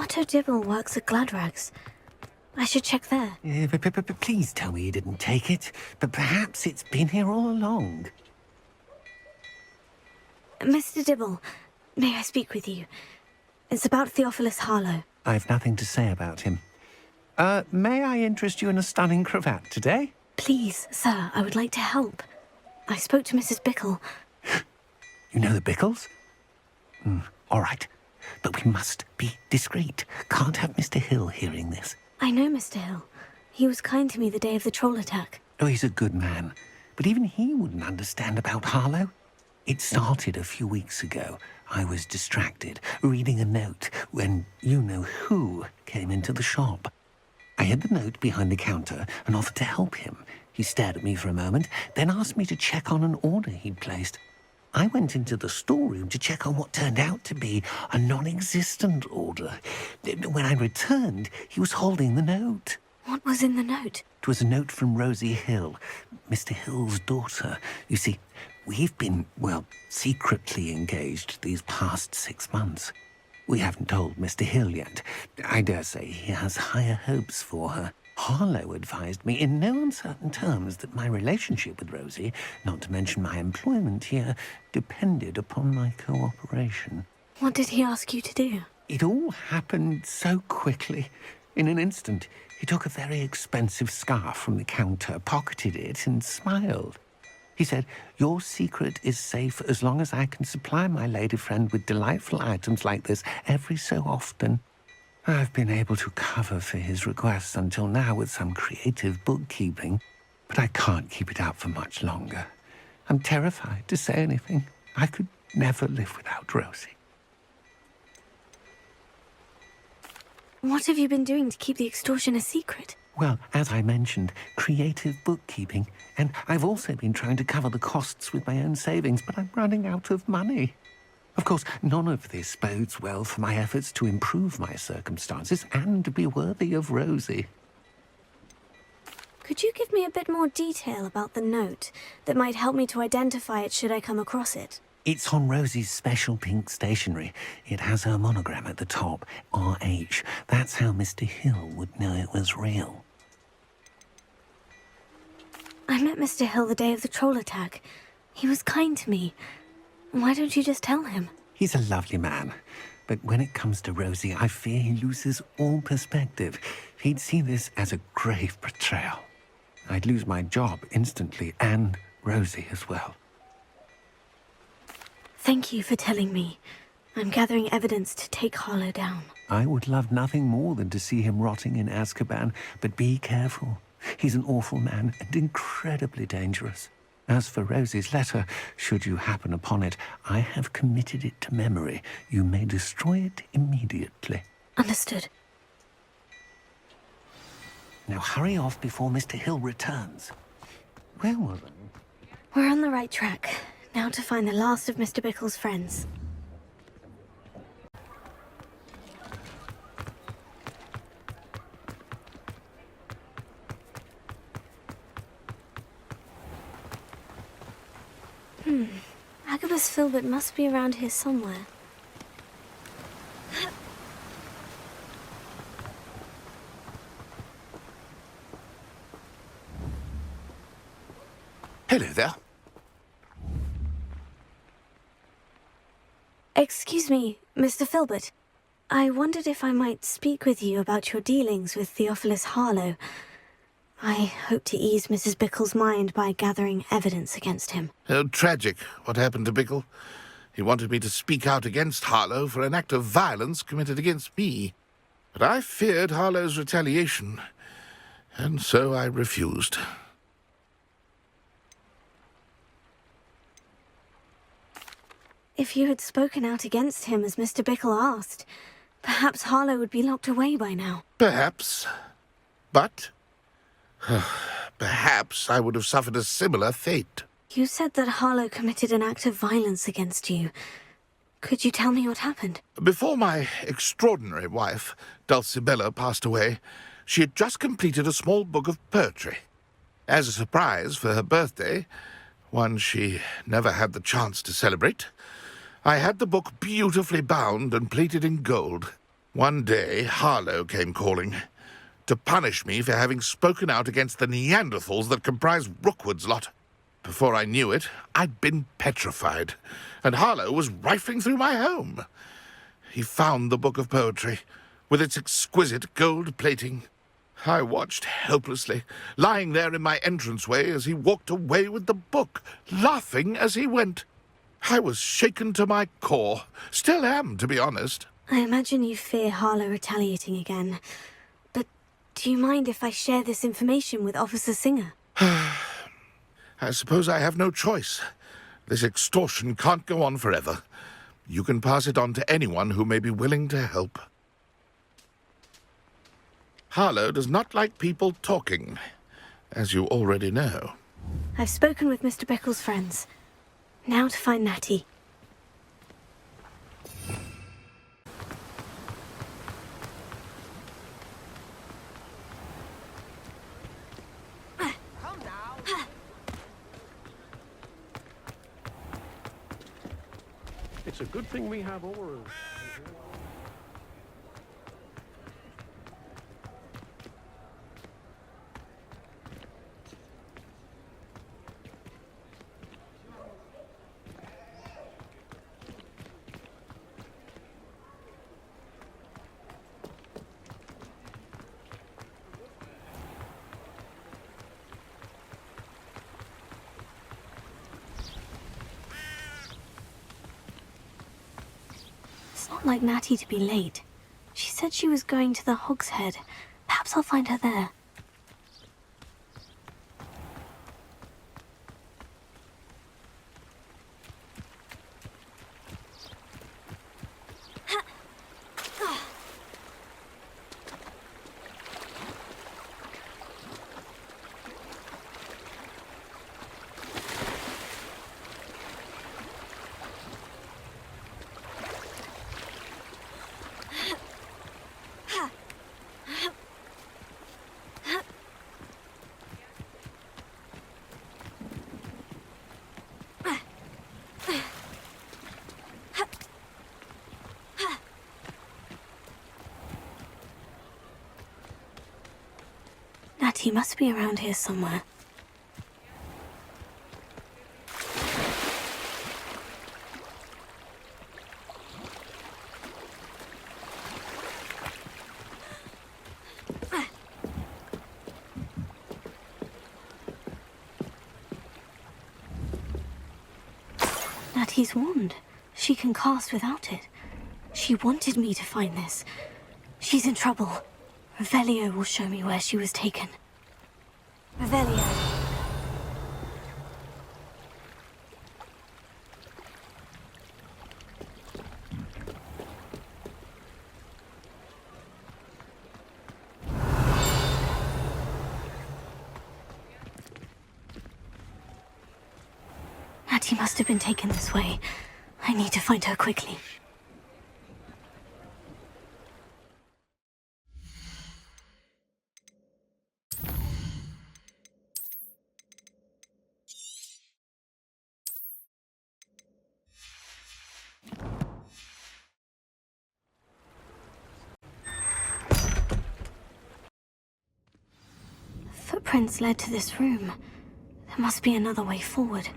Otto Dibble works at Gladrags. I should check there. But please tell me you didn't take it. But perhaps it's been here all along. Mr. Dibble, may I speak with you? It's about Theophilus Harlow. I've nothing to say about him. May I interest you in a stunning cravat today? Please, sir, I would like to help. I spoke to Mrs. Bickle. You know the Bickles? All right. But we must be discreet. Can't have Mr. Hill hearing this. I know Mr. Hill. He was kind to me the day of the troll attack. Oh, he's a good man. But even he wouldn't understand about Harlow. It started a few weeks ago. I was distracted, reading a note, when you-know-who came into the shop. I hid the note behind the counter and offered to help him. He stared at me for a moment, then asked me to check on an order he'd placed. I went into the storeroom to check on what turned out to be a non-existent order. When I returned, he was holding the note. What was in the note? It was a note from Rosie Hill, Mr. Hill's daughter. You see, we've been, well, secretly engaged these past 6 months. We haven't told Mr. Hill yet. I dare say he has higher hopes for her. Harlow advised me in no uncertain terms that my relationship with Rosie, not to mention my employment here, depended upon my cooperation. What did he ask you to do? It all happened so quickly. In an instant, he took a very expensive scarf from the counter, pocketed it, and smiled. He said, "Your secret is safe as long as I can supply my lady friend with delightful items like this every so often." I've been able to cover for his requests until now with some creative bookkeeping, but I can't keep it up for much longer. I'm terrified to say anything. I could never live without Rosie. What have you been doing to keep the extortion a secret? Well, as I mentioned, creative bookkeeping. And I've also been trying to cover the costs with my own savings, but I'm running out of money. Of course, none of this bodes well for my efforts to improve my circumstances and to be worthy of Rosie. Could you give me a bit more detail about the note that might help me to identify it should I come across it? It's on Rosie's special pink stationery. It has her monogram at the top, RH. That's how Mr. Hill would know it was real. I met Mr. Hill the day of the troll attack. He was kind to me. Why don't you just tell him? He's a lovely man. But when it comes to Rosie, I fear he loses all perspective. He'd see this as a grave betrayal. I'd lose my job instantly, and Rosie as well. Thank you for telling me. I'm gathering evidence to take Harlow down. I would love nothing more than to see him rotting in Azkaban, but be careful. He's an awful man and incredibly dangerous. As for Rosie's letter, should you happen upon it, I have committed it to memory. You may destroy it immediately. Understood. Now hurry off before Mr. Hill returns. Where was I? We're on the right track. Now to find the last of Mr. Bickle's friends. Agabus Filbert must be around here somewhere. Hello there. Excuse me, Mr. Filbert. I wondered if I might speak with you about your dealings with Theophilus Harlow. I hope to ease Mrs. Bickle's mind by gathering evidence against him. Oh, tragic, what happened to Bickle. He wanted me to speak out against Harlow for an act of violence committed against me. But I feared Harlow's retaliation, and so I refused. If you had spoken out against him as Mr. Bickle asked, perhaps Harlow would be locked away by now. Perhaps. But perhaps I would have suffered a similar fate. You said that Harlow committed an act of violence against you. Could you tell me what happened? Before my extraordinary wife, Dulcibella, passed away, she had just completed a small book of poetry. As a surprise for her birthday, one she never had the chance to celebrate, I had the book beautifully bound and plated in gold. One day, Harlow came calling to punish me for having spoken out against the Neanderthals that comprise Rookwood's lot. Before I knew it, I'd been petrified, and Harlow was rifling through my home. He found the book of poetry, with its exquisite gold plating. I watched helplessly, lying there in my entranceway as he walked away with the book, laughing as he went. I was shaken to my core. Still am, to be honest. I imagine you fear Harlow retaliating again. But do you mind if I share this information with Officer Singer? I suppose I have no choice. This extortion can't go on forever. You can pass it on to anyone who may be willing to help. Harlow does not like people talking, as you already know. I've spoken with Mr. Bickle's friends. Now to find Natty. It's a good thing we have oars. It's not like Natty to be late. She said she was going to the Hog's Head. Perhaps I'll find her there. Natty must be around here somewhere. Natty's wand. She can cast without it. She wanted me to find this. She's in trouble. Revelio will show me where she was taken. Revelio. Natty must have been taken this way. I need to find her quickly. Footprints led to this room. There must be another way forward.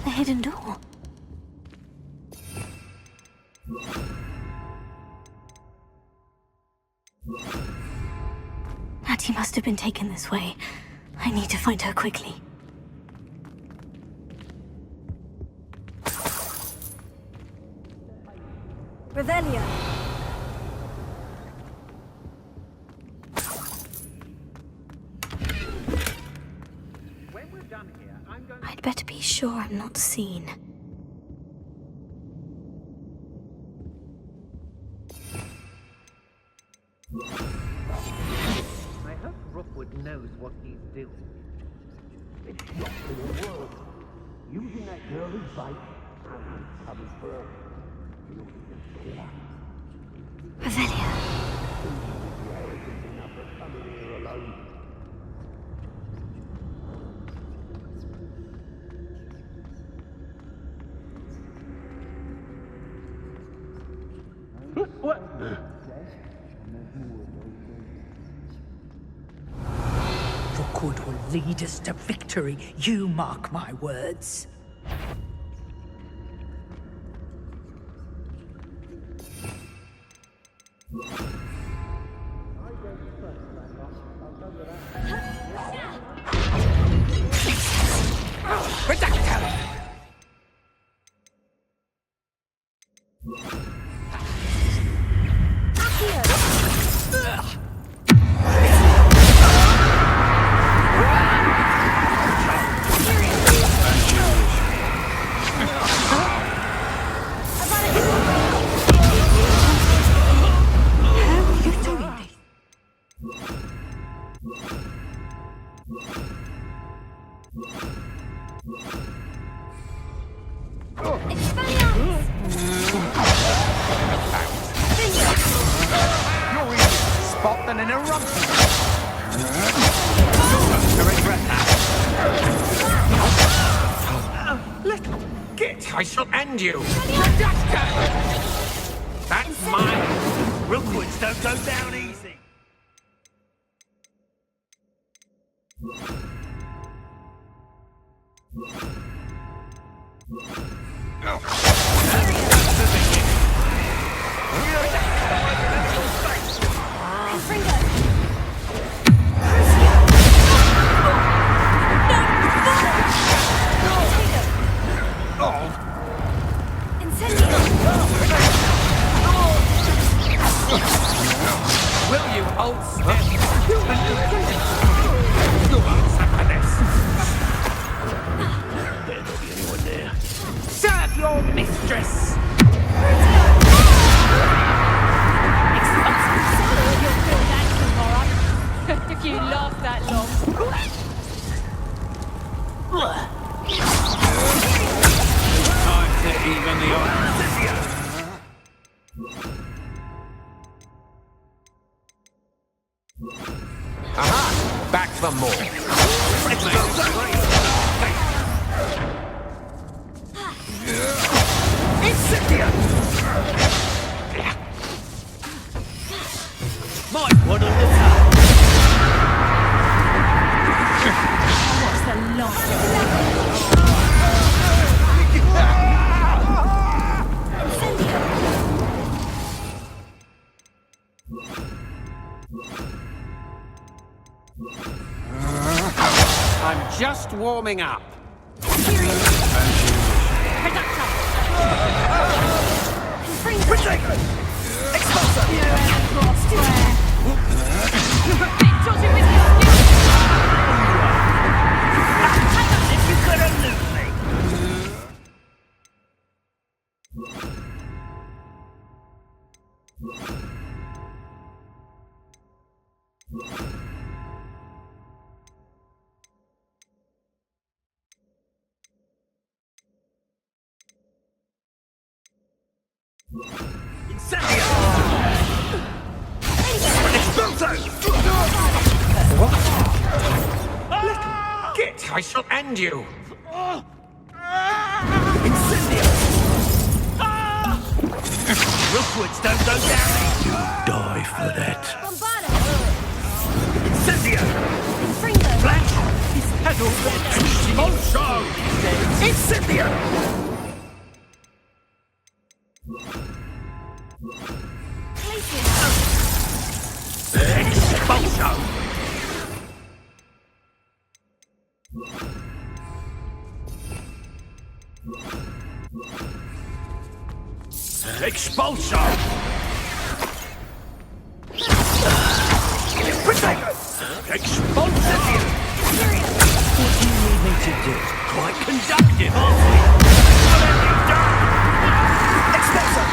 The hidden door. Natty must have been taken this way. I need to find her quickly. Revelio. When we're done here, I'm going I'd better be sure I'm not seen. I hope Rookwood knows what he's doing. Avelia. What? Your good will lead us to victory. You mark my words. You're easier to spot than an eruption. I regret that. Little git, I shall end you. That's mine. Rookwoods don't go down easy. Will you, old snake? You'll answer for this. Better not be anyone there. Serve your mistress! If you laugh that long. Time to even the odds. Aha! Back for more. Might want to look up. What's the loss? I'm just warming up. Git, I shall end you. Rookwoods don't go down. You die for that. Incendio! Flash! He's had all that. Also! Incendio! Expulso! Expulso! Potato! Expulso! What do you need me to do? Quite conductive, aren't we? What have you done? Expulso!